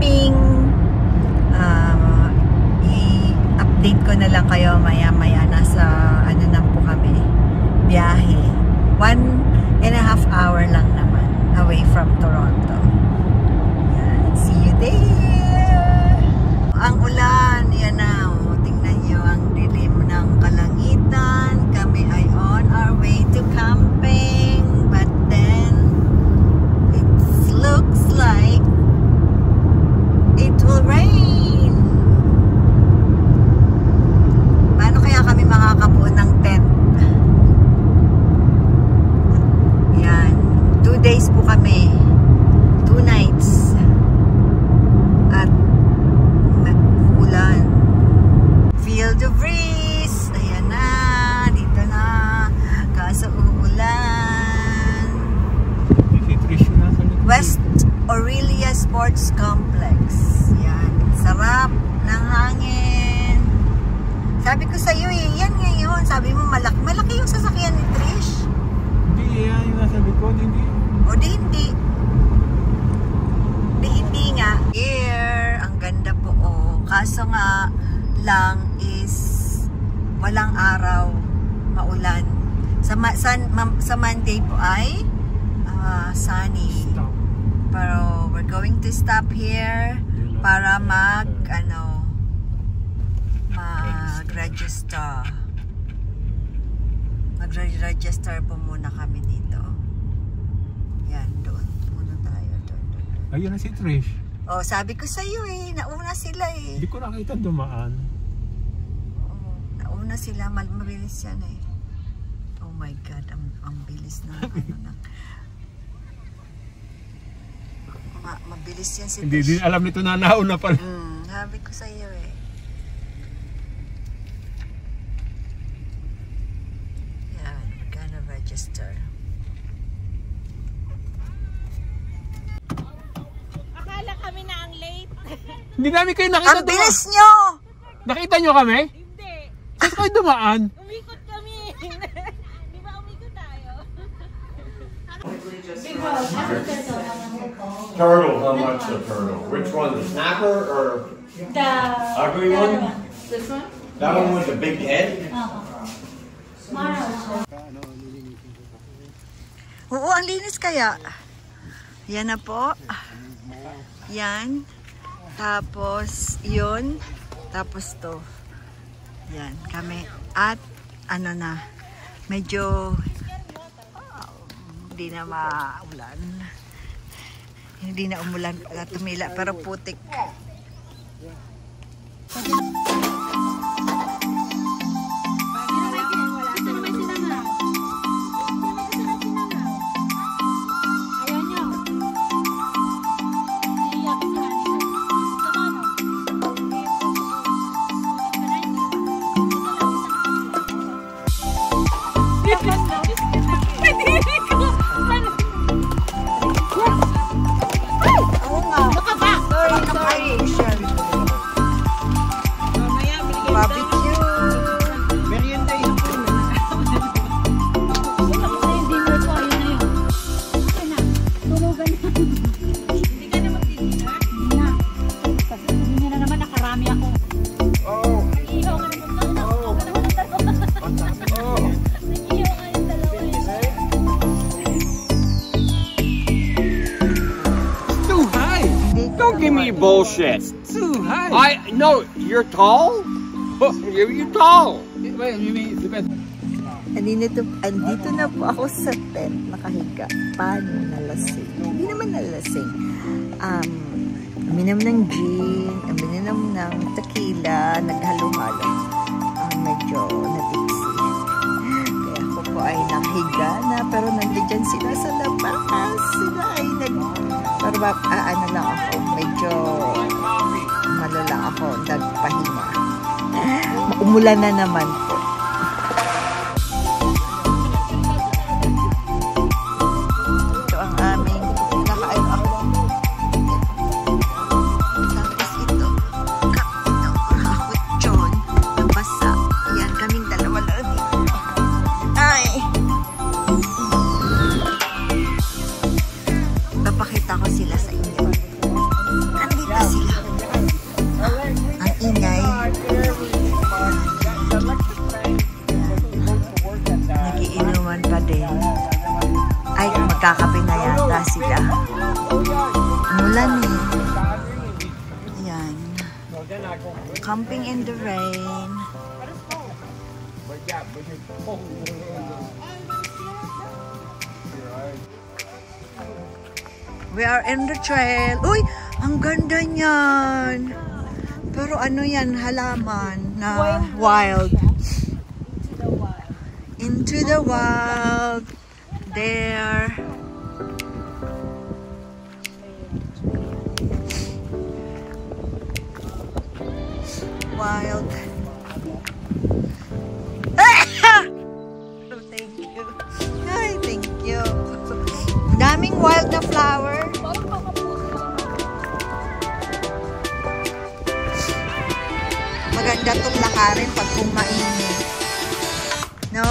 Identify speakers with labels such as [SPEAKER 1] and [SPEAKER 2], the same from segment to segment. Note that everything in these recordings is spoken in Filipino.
[SPEAKER 1] camping. I-update ko na lang kayo maya-maya. Nasa ano na po kami, biyahe. 1.5 hour lang naman away from Toronto. Yan. See you there! Ang ulan, yan na. Tingnan nyo ang dilim ng kalangitan. Kami ay on our way to camping. But then, it looks like it will rain. Paano kaya kami makakabuo ng tent? Yan. 2 days po kami. 2 nights. At ulan. Feel the breeze. Ayan na. Dito na. Kaso uulan. West Aurelia Sports Complex. Yan. Sarap ng hangin. Sabi ko sa iyo yan ngayon. Sabi mo malaki yung sasakyan ni Trish.
[SPEAKER 2] Hindi yan yung nasa likod, hindi.
[SPEAKER 1] O di hindi. Hindi nga. Air. Ang ganda po. Kaso nga lang is walang araw. Maulan. Sa Monday po ay sunny.
[SPEAKER 2] Stop.
[SPEAKER 1] Pero we're going to stop here para mag-register. Mag-register po muna kami dito. Yan, doon muna tayo. Doon.
[SPEAKER 2] Ayun na si Trish.
[SPEAKER 1] Oh, sabi ko sa iyo nauna sila
[SPEAKER 2] Hindi ko nakita dumaan.
[SPEAKER 1] Oh, nauna sila, mabilis yan Oh my God, ang bilis na mabilis yan si
[SPEAKER 2] Hindi
[SPEAKER 1] Trish.
[SPEAKER 2] din alam nito na nauna pala.
[SPEAKER 1] Sabi ko sa iyo Yan, we're gonna register.
[SPEAKER 3] Akala kami na ang late.
[SPEAKER 2] Hindi namin kayo nakita.
[SPEAKER 1] Ang bilis nyo!
[SPEAKER 2] Nakita nyo kami?
[SPEAKER 3] Hindi.
[SPEAKER 2] Saan kayo dumaan?
[SPEAKER 3] Umikot kami. Di ba umikot tayo?
[SPEAKER 4] Turtle, how much a turtle? Which one, the snapper or
[SPEAKER 3] The
[SPEAKER 4] ugly one?
[SPEAKER 3] This one?
[SPEAKER 4] That one with the big head?
[SPEAKER 1] Oo, ang linis kaya. Yan na po. Yan. Tapos, yun. Tapos to. Yan, kami. At, ano na, medyo, hindi na maulan. Hindi na umulan, tumila, pero putik.
[SPEAKER 4] Give me bullshit.
[SPEAKER 2] Too high.
[SPEAKER 4] No, you're tall? You're tall.
[SPEAKER 1] Andito na po ako sa tent, nakahiga. Paano nalasing? Hindi naman nalasing. Uminom ng gin, uminom ng tequila, naghalo-halo. Medyo natiksi. Kaya ako po ay nakahiga na, pero nandiyan sila sa labas. Sila ay pero ano lang ako, medyo malala ako, nagpahinga. Umulan na naman po. Ito ang aming nakain ako. Tapos ito, ako John, nabasa. Yan, kaming dalawa lang dito. Ay! Papakita ko sila sa inyo. Nandito sila. Nagkakape na yata sila. Umulan eh. Ayan. Camping in the rain. We are in the trail. Uy! Ang ganda niyan. Pero ano yan? Halaman na wild. Into the wild. There. Wild. Oh, thank you. Ay, thank you. Daming wild na flower. Maganda itong lakarin pag kumainit. No?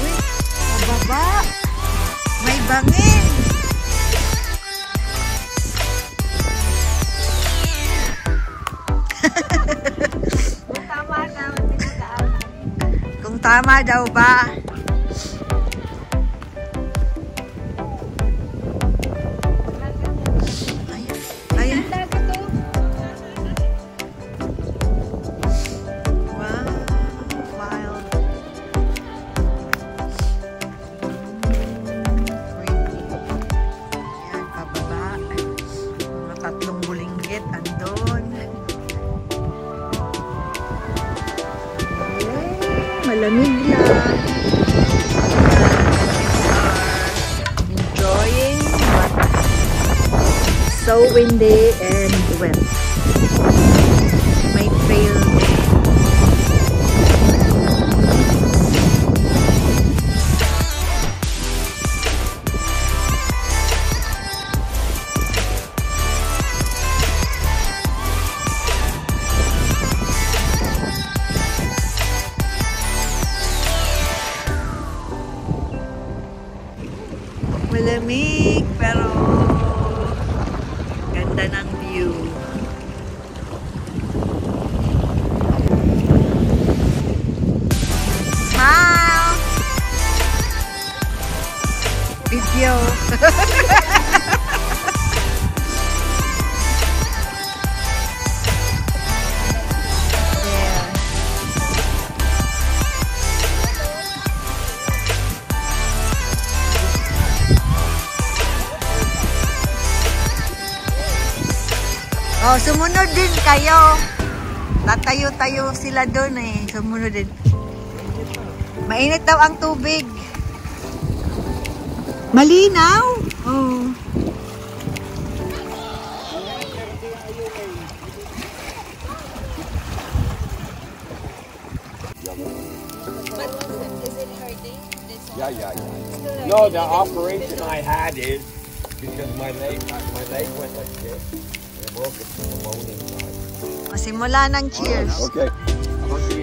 [SPEAKER 1] Uy, mababa. May bangin. Kung tama daw ba? Ayan. Wow. Wild. Ayan, pababa. Mga tatlong bulinggit andun. Malamig lang. Enjoying but so windy and wet. May trail din. Malamig, pero ganda ng view. Smile! Video. Yeah. Oh, sumunod din kayo. Tatayo-tayo sila doon eh. Sumunod din. Mainit daw ang tubig. Malinaw? Oh.
[SPEAKER 4] Yeah. No, the operation I had is because my leg went like this. And I broke it from the bone inside.
[SPEAKER 1] Masimula ng cheers.
[SPEAKER 4] Okay.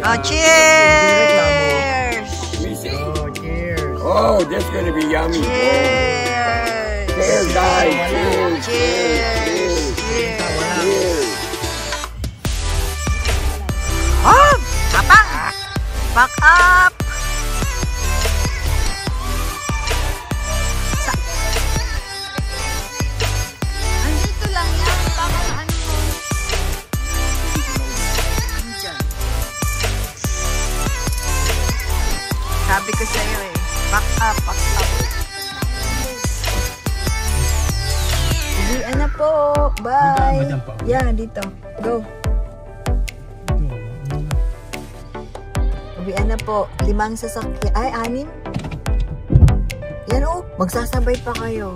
[SPEAKER 1] Oh, cheers!
[SPEAKER 4] Oh, cheers. Oh, this is gonna be yummy.
[SPEAKER 1] Cheers!
[SPEAKER 4] Cheers, guys. Cheers.
[SPEAKER 1] Cheers! Cheers!
[SPEAKER 4] Cheers.
[SPEAKER 1] Oh! Kapang! Back up! Andito lang yan. Baka ano mo. Andyan. Sabi ko sa'yo eh. Back up, back up. Uwian na po. Bye. Yeah, dito. Go. Uwian na po. 5 sasakyan. Ay, 6. Yan oh. Magsasabay pa kayo.